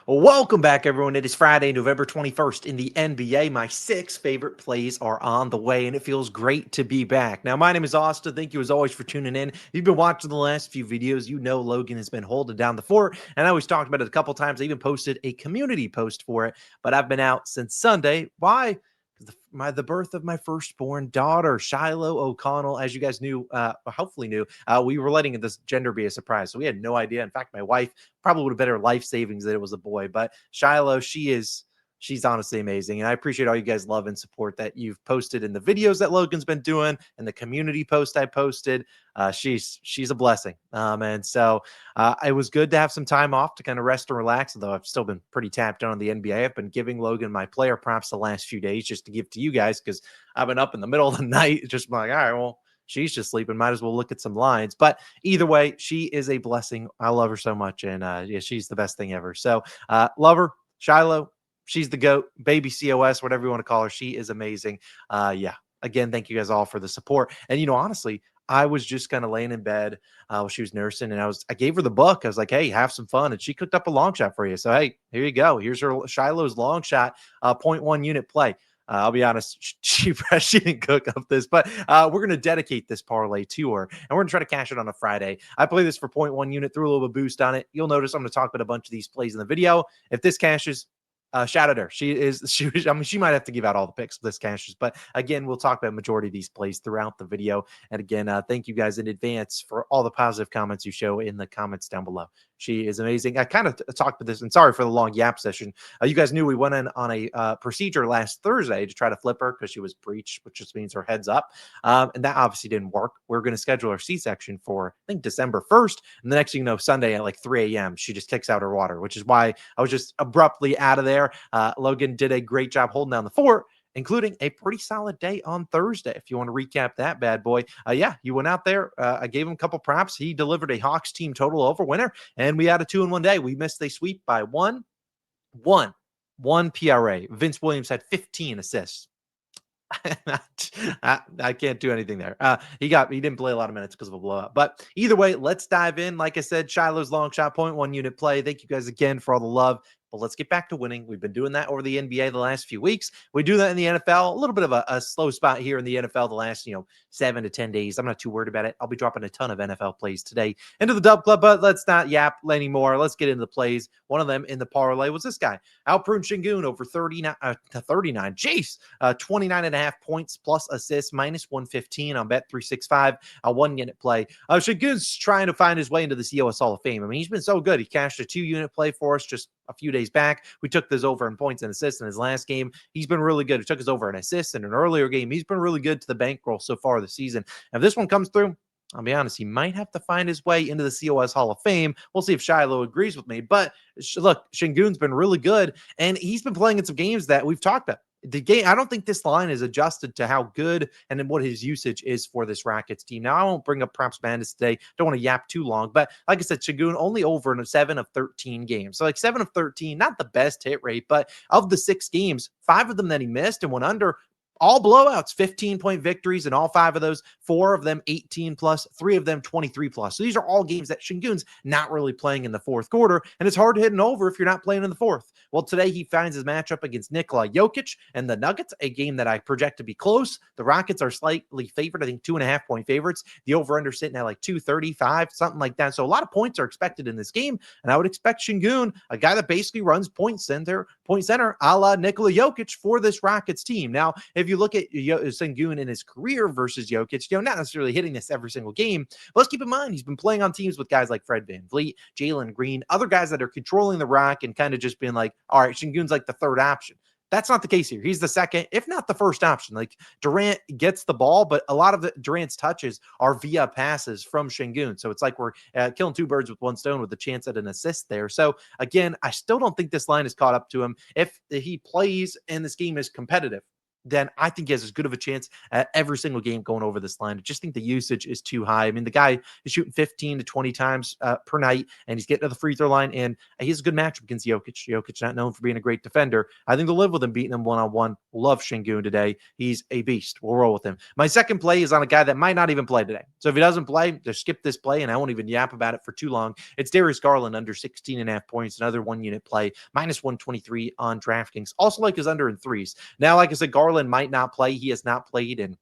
Welcome back, everyone. It is Friday, November 21st in the NBA. My six favorite plays are on the way, and it feels great to be back. Now, my name is Austin. Thank you, as always, for tuning in. If you've been watching the last few videos, you know Logan has been holding down the fort, and I always talked about it a couple times. I even posted a community post for it, but I've been out since Sunday. Why? The birth of my firstborn daughter, Shiloh O'Connell. As you guys knew, hopefully knew, we were letting this gender be a surprise. So we had no idea. In fact, my wife probably would have bet her life savings that it was a boy. But Shiloh, she's honestly amazing. And I appreciate all you guys' love and support that you've posted in the videos that Logan's been doing and the community post I posted. She's a blessing. And so it was good to have some time off to kind of rest and relax, although I've still been pretty tapped on the NBA. I've been giving Logan my player props the last few days just to give to you guys because I've been up in the middle of the night, just like, all right, well, she's just sleeping. Might as well look at some lines. But either way, she is a blessing. I love her so much. And yeah, she's the best thing ever. So love her. Shiloh, she's the GOAT, baby COS, whatever you want to call her. She is amazing. Yeah. Again, thank you guys all for the support. And, honestly, I was just kind of laying in bed while she was nursing, and I gave her the book. I was like, "Hey, have some fun," and she cooked up a long shot for you. So hey, here you go. Here's her Shiloh's long shot, point 0.1 unit play. I'll be honest, she didn't cook up this, but we're going to dedicate this parlay to her, and we're going to try to cash it on a Friday. I play this for 0.1 unit, threw a little bit of boost on it. You'll notice I'm going to talk about a bunch of these plays in the video. If this cashes, shout at her. I mean, she might have to give out all the picks if this cashes, but again, we'll talk about majority of these plays throughout the video. And again, thank you guys in advance for all the positive comments you show in the comments down below. She is amazing. I kind of talked about this, and sorry for the long yap session. You guys knew we went in on a procedure last Thursday to try to flip her because she was breached, which just means her head's up. And that obviously didn't work. We're going to schedule her C-section for, I think, December 1st. And the next thing you know, Sunday at like 3 a.m., she just kicks out her water, which is why I was just abruptly out of there. Logan did a great job holding down the fort, including a pretty solid day on Thursday. If you want to recap that bad boy, yeah, you went out there. I gave him a couple props. He delivered a Hawks team total over winner, and we had a 2-in-1 day. We missed a sweep by one PRA. Vince Williams had 15 assists. I can't do anything there. He didn't play a lot of minutes because of a blowout. But either way, let's dive in. Like I said, Shiloh's long shot, 0.1 unit play. Thank you guys again for all the love. But let's get back to winning. We've been doing that over the NBA the last few weeks. We do that in the NFL. A little bit of a slow spot here in the NFL the last, 7 to 10 days. I'm not too worried about it. I'll be dropping a ton of NFL plays today into the Dub Club, but let's not yap anymore. Let's get into the plays. One of them in the parlay was this guy, Alperen Sengun, over 39 to 39. Jeez, 29.5 points plus assists, minus 115 on Bet365, a 1 unit play. Sengun's trying to find his way into the COS Hall of Fame. I mean, he's been so good. He cashed a 2 unit play for us just a few days back. We took this over in points and assists in his last game. He's been really good. He took us over an assist in an earlier game. He's been really good to the bankroll so far this season. And if this one comes through, I'll be honest, he might have to find his way into the COS Hall of Fame. We'll see if Shiloh agrees with me. But look, Sengun's been really good, and he's been playing in some games that we've talked about. The game, I don't think this line is adjusted to how good and then what his usage is for this Rockets team. Now, I won't bring up Props Bandits today. Don't want to yap too long, but like I said, Sengun only over in 7 of 13 games. So like 7 of 13, not the best hit rate, but of the 6 games, 5 of them that he missed and went under, all blowouts, 15-point victories in all 5 of those, 4 of them 18 plus, 3 of them 23 plus. So these are all games that Sengun's not really playing in the fourth quarter, and it's hard to hit an over if you're not playing in the fourth. Well, today he finds his matchup against Nikola Jokic and the Nuggets, a game that I project to be close. The Rockets are slightly favored, I think 2.5-point favorites. The over-under sitting at like 235, something like that. So a lot of points are expected in this game, and I would expect Sengun, a guy that basically runs point center, a la Nikola Jokic for this Rockets team. Now, if you look at Sengun in his career versus Jokic, not necessarily hitting this every single game, but let's keep in mind he's been playing on teams with guys like Fred VanVleet, Jalen Green, other guys that are controlling the rock and kind of just being like, all right, Sengun's like the third option. That's not the case here. He's the second, if not the first option. Like Durant gets the ball, but a lot of Durant's touches are via passes from Sengun. So it's like we're killing 2 birds with 1 stone with the chance at an assist there. So again, I still don't think this line is caught up to him. If he plays and this game is competitive, then I think he has as good of a chance at every single game going over this line. I just think the usage is too high. I mean, the guy is shooting 15 to 20 times per night, and he's getting to the free throw line, and he has a good matchup against Jokic. Jokic not known for being a great defender. I think they'll live with him beating him one-on-one. Love Şengün today. He's a beast. We'll roll with him. My second play is on a guy that might not even play today. So if he doesn't play, just skip this play, and I won't even yap about it for too long. It's Darius Garland under 16.5 points, another one-unit play, minus 123 on DraftKings. Also like his under in threes. Now, like I said, Garland might not play. He has not played in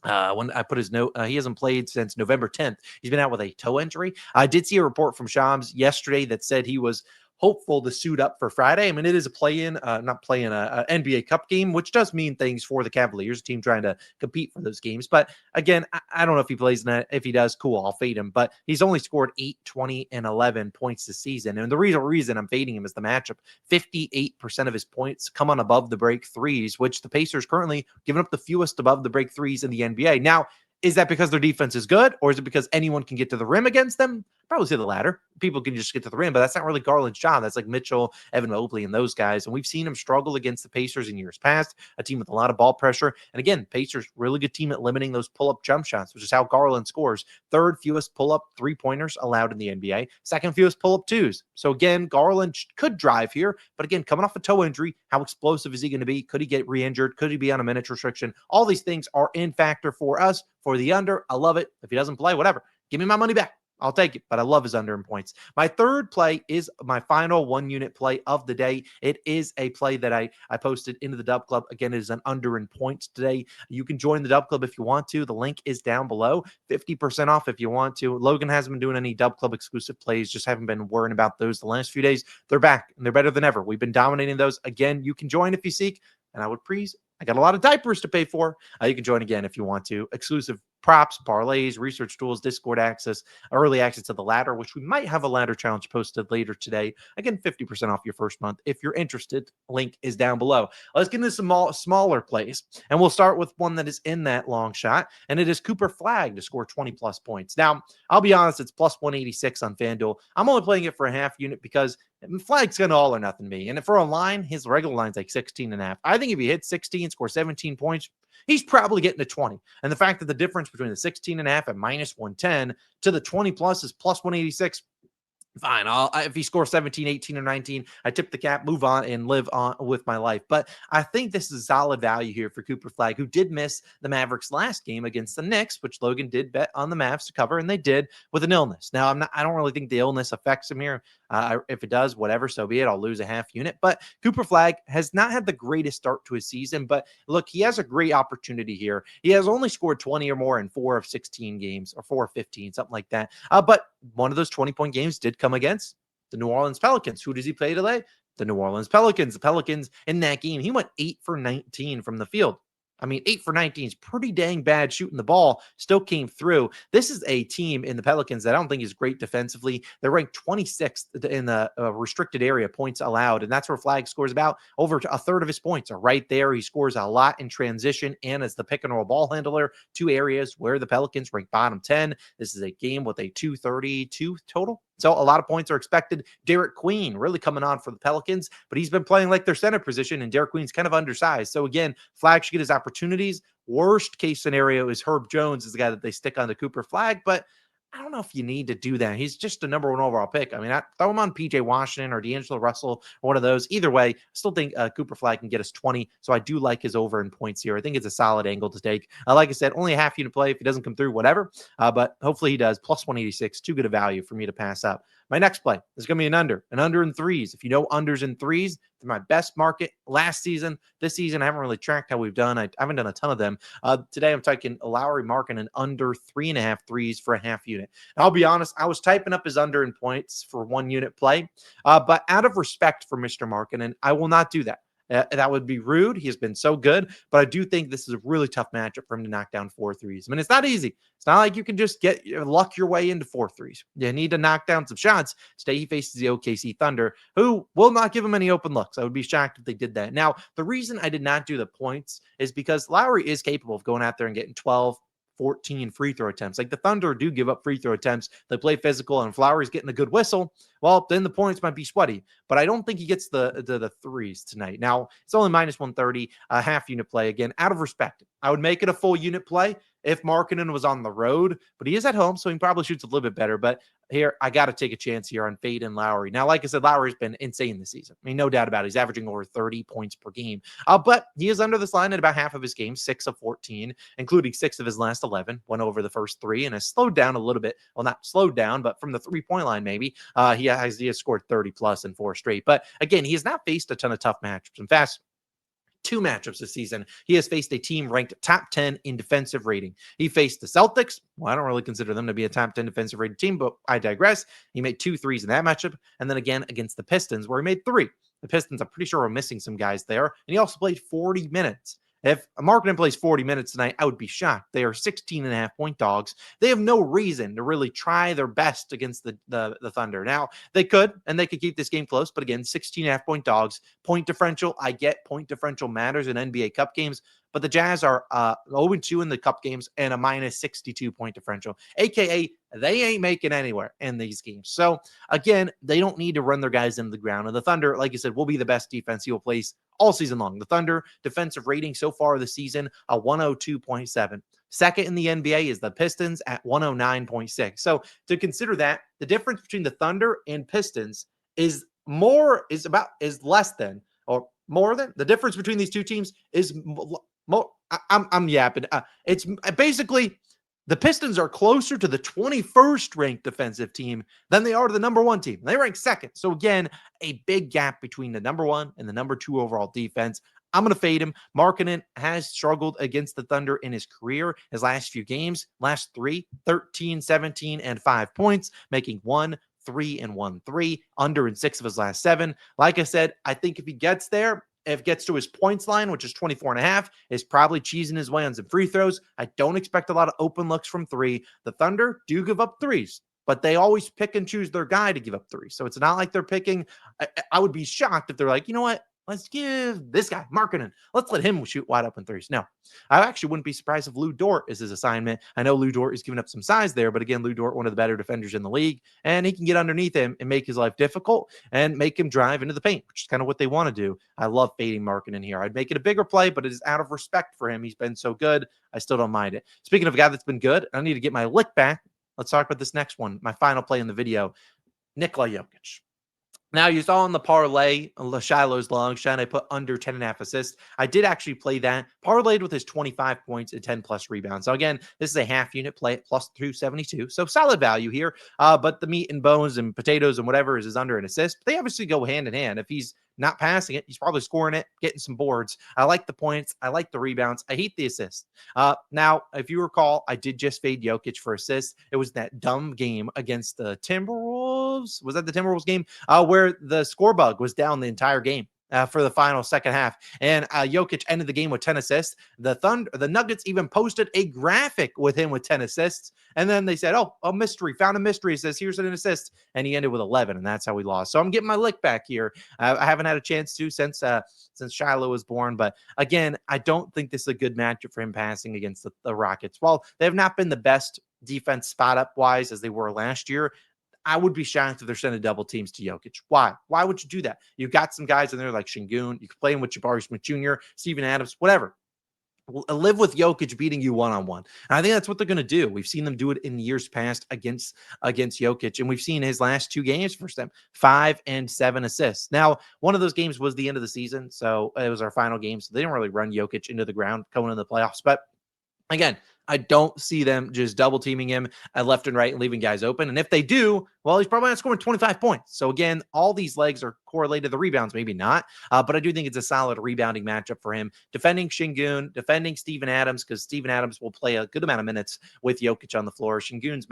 when I put his note, he hasn't played since November 10th. He's been out with a toe injury. I did see a report from Shams yesterday that said he was hopeful to suit up for Friday. I mean, it is a play-in, not playing a NBA Cup game, which does mean things for the Cavaliers, a team trying to compete for those games. But again, I don't know if he plays in that. If he does, cool, I'll fade him. But he's only scored 8, 20, and 11 points this season. And the reason I'm fading him is the matchup. 58% of his points come on above the break threes, which the Pacers currently giving up the fewest above the break threes in the NBA. Now, is that because their defense is good, or is it because anyone can get to the rim against them? Probably say the latter. People can just get to the rim, but that's not really Garland's job. That's like Mitchell, Evan Mobley, and those guys. And we've seen him struggle against the Pacers in years past, a team with a lot of ball pressure. And again, Pacers, really good team at limiting those pull-up jump shots, which is how Garland scores. Third fewest pull-up three-pointers allowed in the NBA. Second fewest pull-up twos. So again, Garland could drive here. But again, coming off a toe injury, how explosive is he going to be? Could he get re-injured? Could he be on a minutes restriction? All these things are in factor for us. For the under, I love it. If he doesn't play, whatever. Give me my money back. I'll take it, but I love his under in points. My third play is my final one-unit play of the day. It is a play that I posted into the Dub Club. Again, it is an under in points today. You can join the Dub Club if you want to. The link is down below. 50% off if you want to. Logan hasn't been doing any Dub Club exclusive plays. Just haven't been worrying about those the last few days. They're back, and they're better than ever. We've been dominating those. Again, you can join if you seek, and I would please. I got a lot of diapers to pay for. You can join again if you want to. Exclusive props, parlays, research tools, Discord access, early access to the ladder, which we might have a ladder challenge posted later today. Again, 50% off your first month. If you're interested, link is down below. Let's get into some smaller plays, and we'll start with one that is in that long shot, and it is Cooper Flagg to score 20-plus points. Now, I'll be honest, it's plus 186 on FanDuel. I'm only playing it for a half unit because Flagg's going to all or nothing me. And if we're online, his regular line's like 16.5. I think if he hits 16, score 17 points, he's probably getting to 20. And the fact that the difference between the 16.5 and minus 110 to the 20 plus is plus 186, fine. If he scores 17, 18, or 19, I tip the cap, move on, and live on with my life. But I think this is solid value here for Cooper Flagg, who did miss the Mavericks last game against the Knicks, which Logan did bet on the Mavs to cover, and they did with an illness. Now, I don't really think the illness affects him here. If it does, whatever, so be it. I'll lose a half unit. But Cooper Flagg has not had the greatest start to his season. But look, he has a great opportunity here. He has only scored 20 or more in 4 of 16 games, or 4 of 15, something like that. But one of those 20-point games did come against the New Orleans Pelicans. Who does he play today? The New Orleans Pelicans. The Pelicans in that game, he went 8 for 19 from the field. I mean, 8 for 19 is pretty dang bad shooting the ball. Still came through. This is a team in the Pelicans that I don't think is great defensively. They're ranked 26th in the restricted area points allowed, and that's where Flagg scores about over a third of his points are right there. He scores a lot in transition and as the pick and roll ball handler, 2 areas where the Pelicans rank bottom 10. This is a game with a 232 total. So a lot of points are expected. Derek Queen really coming on for the Pelicans, but he's been playing like their center position, and Derek Queen's kind of undersized. So again, Flagg should get his opportunities. Worst case scenario is Herb Jones is the guy that they stick on to Cooper Flagg, but I don't know if you need to do that. He's just a number 1 overall pick. I mean, I throw him on PJ Washington or D'Angelo Russell or one of those. Either way, I still think Cooper Flagg can get us 20. So I do like his over in points here. I think it's a solid angle to take. Like I said, only a half unit play. If he doesn't come through, whatever. But hopefully he does. Plus 186, too good a value for me to pass up. My next play is going to be an under in threes. If you know unders in threes, they're my best market last season. This season, I haven't really tracked how we've done. I haven't done a ton of them. Today, I'm taking Lowry Markin an under 3.5 threes for a half unit. And I'll be honest, I was typing up his under in points for 1 unit play, but out of respect for Mr. Markin, and I will not do that. That would be rude. He has been so good, but I do think this is a really tough matchup for him to knock down 4 threes. I mean, it's not easy. It's not like you can just luck your way into 4 threes. You need to knock down some shots. Today he faces the OKC Thunder, who will not give him any open looks. I would be shocked if they did that. Now, the reason I did not do the points is because Lowry is capable of going out there and getting 12, 14 free throw attempts. Like the Thunder do give up free throw attempts. They play physical, and Lowry's getting a good whistle. well, then the points might be sweaty. But I don't think he gets the threes tonight. Now, it's only minus 130, a half unit play. Again, out of respect, I would make it a full unit play if Markkanen was on the road, but he is at home, so he probably shoots a little bit better. But here, I got to take a chance here on Fade and Lowry. Now, like I said, Lowry's been insane this season. I mean, no doubt about it. He's averaging over 30 points per game. But he is under this line in about half of his games, 6 of 14, including 6 of his last 11. Went over the first 3 and has slowed down a little bit. Well, not slowed down, but from the 3-point line, maybe. He has scored 30 plus in 4 straight. But again, he has not faced a ton of tough matchups. In fact, 2 matchups this season, he has faced a team ranked top 10 in defensive rating. He faced the Celtics. Well, I don't really consider them to be a top 10 defensive rated team, but I digress. He made 2 threes in that matchup. And then again against the Pistons, where he made 3. The Pistons, I'm pretty sure, are missing some guys there. And he also played 40 minutes. If Markkanen plays 40 minutes tonight, I would be shocked. They are 16.5-point dogs. They have no reason to really try their best against the Thunder. Now, they could, and they could keep this game close, but again, 16.5-point dogs. Point differential, I get point differential matters in NBA Cup games, but the Jazz are 0-2 in the Cup games and a minus 62-point differential, a.k.a. they ain't making anywhere in these games. So, again, they don't need to run their guys into the ground. And the Thunder, like you said, will be the best defense he will place all season long. The Thunder defensive rating so far this season, a 102.7. Second in the NBA is the Pistons at 109.6. So to consider that, the difference between the Thunder and Pistons is less than, or more than, the difference between these two teams is more. I'm yapping. It's basically the Pistons are closer to the 21st ranked defensive team than they are to the number 1 team. They rank second. So again, a big gap between the number 1 and the number 2 overall defense. I'm going to fade him. Markkanen has struggled against the Thunder in his career. His last few games, last 3, 13, 17, and 5 points, making 1, 3, and 1, 3, under in 6 of his last 7. Like I said, I think if he gets there, if it gets to his points line, which is 24.5, is probably cheesing his way on some free throws. I don't expect a lot of open looks from 3. The Thunder do give up 3s, but they always pick and choose their guy to give up 3. So it's not like they're picking. I would be shocked if they're like, you know what? Let's give this guy, Markkanen, let's let him shoot wide open 3s. No, I actually wouldn't be surprised if Lou Dort is his assignment. I know Lou Dort is giving up some size there, but again, Lou Dort, one of the better defenders in the league, and he can get underneath him and make his life difficult and make him drive into the paint, which is kind of what they want to do. I love fading Markkanen here. I'd make it a bigger play, but it is out of respect for him. He's been so good. I still don't mind it. Speaking of a guy that's been good, I need to get my lick back. Let's talk about this next one, my final play in the video, Nikola Jokic. Now, you saw on the parlay, Shiloh's long shot, I put under 10.5 assists. I did actually play that, parlayed with his 25 points and 10 plus rebounds. So again, this is a half unit play at plus 272. So solid value here. But the meat and bones and potatoes and whatever is under an assist. They obviously go hand in hand. If he's not passing it, he's probably scoring it, getting some boards. I like the points. I like the rebounds. I hate the assists. Now, if you recall, I did just fade Jokic for assists. It was that dumb game against the Timberwolves. Was that the Timberwolves game? Where the score bug was down the entire game. For the final second half. And Jokic ended the game with 10 assists. The Nuggets even posted a graphic with him with 10 assists. And then they said, oh, a mystery, found a mystery. It says, here's an assist. And he ended with 11, and that's how we lost. So I'm getting my lick back here. I haven't had a chance to since Shiloh was born. But again, I don't think this is a good matchup for him passing against the Rockets. While they have not been the best defense spot up wise as they were last year, I would be shocked if they're sending double teams to Jokic. Why? Why would you do that? You've got some guys in there like Şengün. You can play him with Jabari Smith Jr., Steven Adams, whatever. Live with Jokic beating you one-on-one. And I think that's what they're going to do. We've seen them do it in years past against Jokic, and we've seen his last 2 games for them, 5 and 7 assists. Now, one of those games was the end of the season, so it was our final game, so they didn't really run Jokic into the ground going into the playoffs. But again, I don't see them just double teaming him left and right and leaving guys open. And if they do, well, he's probably not scoring 25 points. So again, all these legs are correlated to the rebounds, maybe not. But I do think it's a solid rebounding matchup for him. Defending Şengün, defending Steven Adams, because Steven Adams will play a good amount of minutes with Jokic on the floor. Şengün's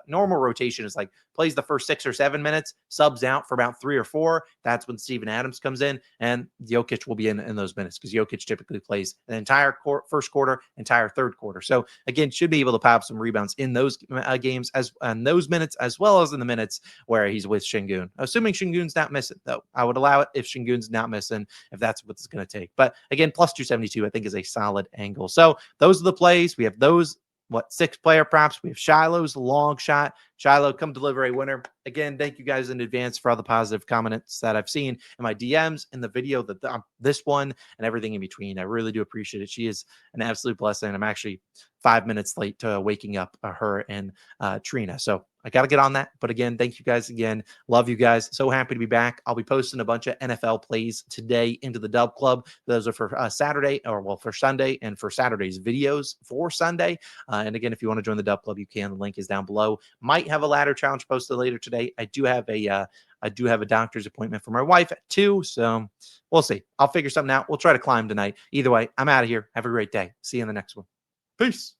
normal rotation is like plays the first 6 or 7 minutes, subs out for about 3 or 4. That's when Steven Adams comes in, and Jokic will be in those minutes because Jokic typically plays an entire first quarter, entire third quarter. So again, should be able to pop some rebounds in those games and those minutes, as well as in the minutes where he's with Şengün. Assuming Şengün's not missing, though, I would allow it if Şengün's not missing, if that's what it's going to take. But again, plus 272, I think, is a solid angle. So those are the plays. We have those 6-player props. We have Shiloh's long shot, Shiloh, come deliver a winner. Again, thank you guys in advance for all the positive comments that I've seen in my DMs, in the video, this one, and everything in between. I really do appreciate it. She is an absolute blessing. I'm actually 5 minutes late to waking up her and Trina. So I got to get on that. But again, thank you guys again. Love you guys. So happy to be back. I'll be posting a bunch of NFL plays today into the Dub Club. Those are for Saturday, or well, for Sunday, and for Saturday's videos for Sunday. And again, if you want to join the Dub Club, you can. The link is down below. Might have a ladder challenge posted later today. I do have a doctor's appointment for my wife at 2, so we'll see. I'll figure something out. We'll try to climb tonight. Either way, I'm out of here. Have a great day. See you in the next one. Peace.